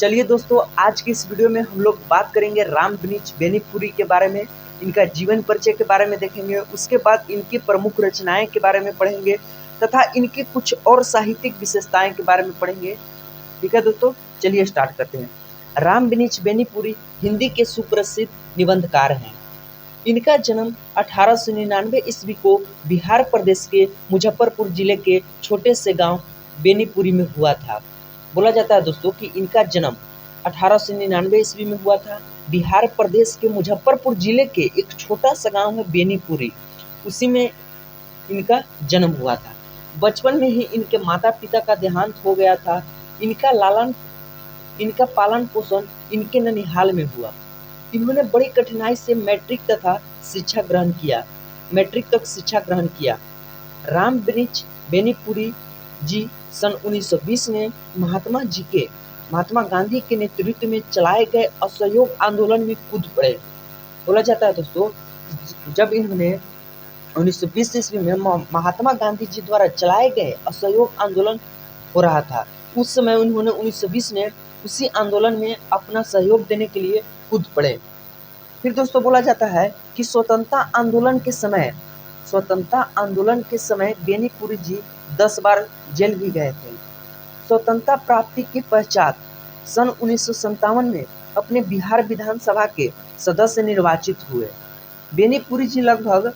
चलिए दोस्तों, आज की इस वीडियो में हम लोग बात करेंगे राम वृक्ष बेनीपुरी के बारे में। इनका जीवन परिचय के बारे में देखेंगे, उसके बाद इनकी प्रमुख रचनाएं के बारे में पढ़ेंगे तथा इनके कुछ और साहित्यिक विशेषताएं के बारे में पढ़ेंगे। ठीक है दोस्तों, चलिए स्टार्ट करते हैं। राम वृक्ष बेनीपुरी हिंदी के सुप्रसिद्ध निबंधकार हैं। इनका जन्म 1899 ईस्वी को बिहार प्रदेश के मुजफ्फरपुर जिले के छोटे से गांव बेनीपुरी में हुआ था। बोला जाता है दोस्तों कि इनका जन्म 1899 ईस्वी में हुआ था। बिहार प्रदेश के मुजफ्फरपुर जिले के एक छोटा सा गांव है बेनीपुरी, उसी में इनका जन्म हुआ था। बचपन में ही इनके माता पिता का देहांत हो गया था। इनका पालन पोषण इनके ननिहाल में हुआ। इन्होंने बड़ी कठिनाई से मैट्रिक तक शिक्षा ग्रहण किया। राम वृक्ष बेनीपुरी जी सन 1920 में महात्मा गांधी के नेतृत्व में चलाए गए असहयोग आंदोलन में कूद पड़े। बोला जाता है दोस्तों, जब इन्होंने 1920 ईस्वी में महात्मा गांधी जी द्वारा चलाए गए असहयोग आंदोलन हो रहा था, उस समय उन्होंने 1920 में उसी आंदोलन में अपना सहयोग देने के लिए कूद पड़े। फिर दोस्तों बोला जाता है कि स्वतंत्रता आंदोलन के समय बेनीपुरी जी 10 बार जेल भी गए थे। स्वतंत्रता प्राप्ति के पश्चात सन 1957 में अपने बिहार विधानसभा के सदस्य निर्वाचित हुए। बेनीपुरी जी लगभग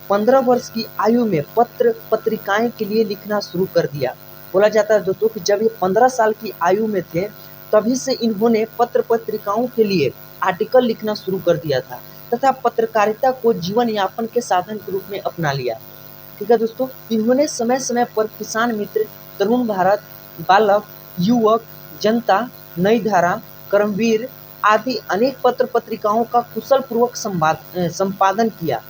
15 वर्ष की आयु में पत्र पत्रिकाएं के लिए लिखना शुरू कर दिया। बोला जाता है दोस्तों कि जब ये 15 साल की आयु में थे तभी से इन्होंने पत्र पत्रिकाओं के लिए आर्टिकल लिखना शुरू कर दिया था तथा पत्रकारिता को जीवन यापन के साधन के रूप में अपना लिया। ठीक है दोस्तों, इन्होंने समय समय पर किसान मित्र, तरुण भारत, बालक, युवक, जनता, नई धारा, कर्मवीर आदि अनेक पत्र पत्रिकाओं का कुशल पूर्वक संपादन किया।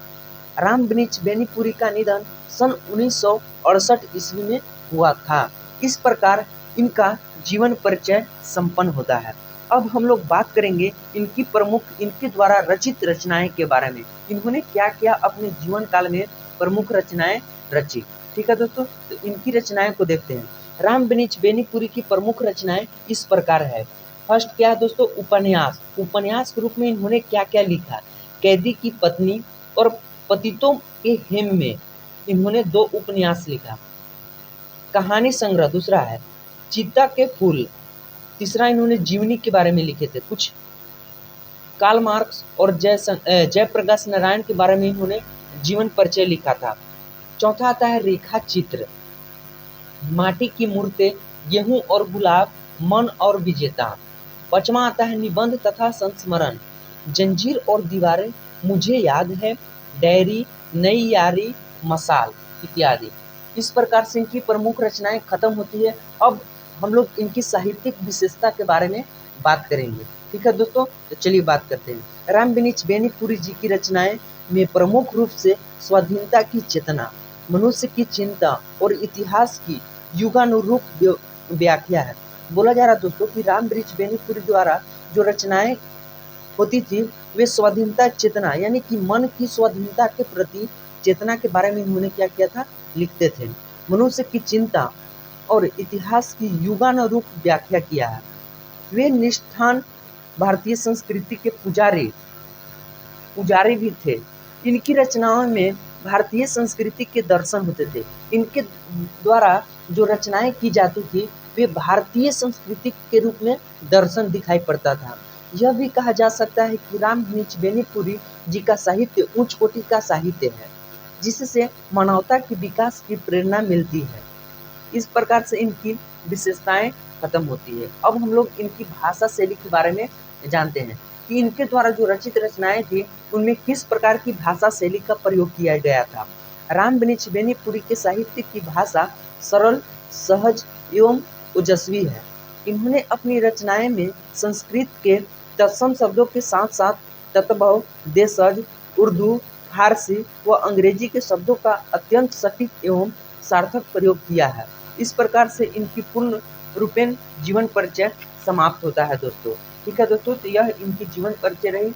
राम वृक्ष बेनीपुरी का निधन सन 1968 ईस्वी में हुआ था। इस प्रकार इनका जीवन परिचय संपन्न होता है। अब हम लोग बात करेंगे इनके द्वारा रचित रचनाएं के बारे में। इन्होंने क्या क्या अपने जीवन काल में प्रमुख रचनाएं रची। ठीक है दोस्तों, तो इनकी रचनाएं को देखते हैं। राम वृक्ष बेनीपुरी की प्रमुख रचनाएं इस प्रकार है। फर्स्ट क्या है दोस्तों, उपन्यास के रूप में इन्होंने क्या क्या लिखा। कैदी की पत्नी और पतितों के हेम में इन्होंने 2 उपन्यास लिखा। कहानी संग्रह दूसरा है। चित्ता के फूल तीसरा, इन्होंने जीवनी के बारे में लिखे थे। कुछ कार्ल मार्क्स और जयप्रकाश नारायण के बारे में इन्होंने जीवन परिचय लिखा था। चौथा आता है रेखा चित्र, माटी की मूर्तें, गेहूं और गुलाब, मन और विजेता। पांचवा आता है निबंध तथा संस्मरण, जंजीर और दीवारें, मुझे याद है, डायरी, नई यारी, मसाल इत्यादि। इस प्रकार से इनकी प्रमुख रचनाएं खत्म होती है। अब हम लोग इनकी साहित्यिक विशेषता के बारे में बात करेंगे। ठीक है दोस्तों, तो चलिए बात करते हैं। राम वृक्ष बेनीपुरी जी की रचनाएं में प्रमुख रूप से स्वाधीनता की चेतना, मनुष्य की चिंता और इतिहास की युगानुरूप व्याख्या है। बोला जा रहा दोस्तों कि राम वृक्ष बेनीपुरी द्वारा जो रचनाएं होती थी वे स्वाधीनता चेतना यानी कि मन की स्वाधीनता के प्रति चेतना के बारे में इन्होंने क्या किया था, लिखते थे। मनुष्य की चिंता और इतिहास की युगानुरूप व्याख्या किया है। वे निष्ठान भारतीय संस्कृति के पुजारी भी थे। इनकी रचनाओं में भारतीय संस्कृति के दर्शन होते थे। इनके द्वारा जो रचनाएं की जाती थी वे भारतीय संस्कृति के रूप में दर्शन दिखाई पड़ता था। यह भी कहा जा सकता है कि राम वृक्ष बेनीपुरी जी का साहित्य उच्च कोटि का साहित्य है, जिससे मानवता के विकास की प्रेरणा मिलती है। इस प्रकार से इनकी विशेषताएं खत्म होती है। अब हम लोग इनकी भाषा शैली के बारे में जानते हैं कि इनके द्वारा जो रचित रचनाएं थी उनमें किस प्रकार की भाषा शैली का प्रयोग किया गया था। राम वृक्ष बेनीपुरी के साहित्य की भाषा सरल, सहज एवं ओजस्वी है। इन्होंने अपनी रचनाएं में संस्कृत के तत्सम शब्दों के साथ साथ तत्भव, देशज, उर्दू, फारसी व अंग्रेजी के शब्दों का अत्यंत सटीक एवं सार्थक प्रयोग किया है। इस प्रकार से इनकी पूर्ण रूपेण जीवन परिचय समाप्त होता है दोस्तों। ठीक है दोस्तों, तो यह इनकी जीवन परिचय रही।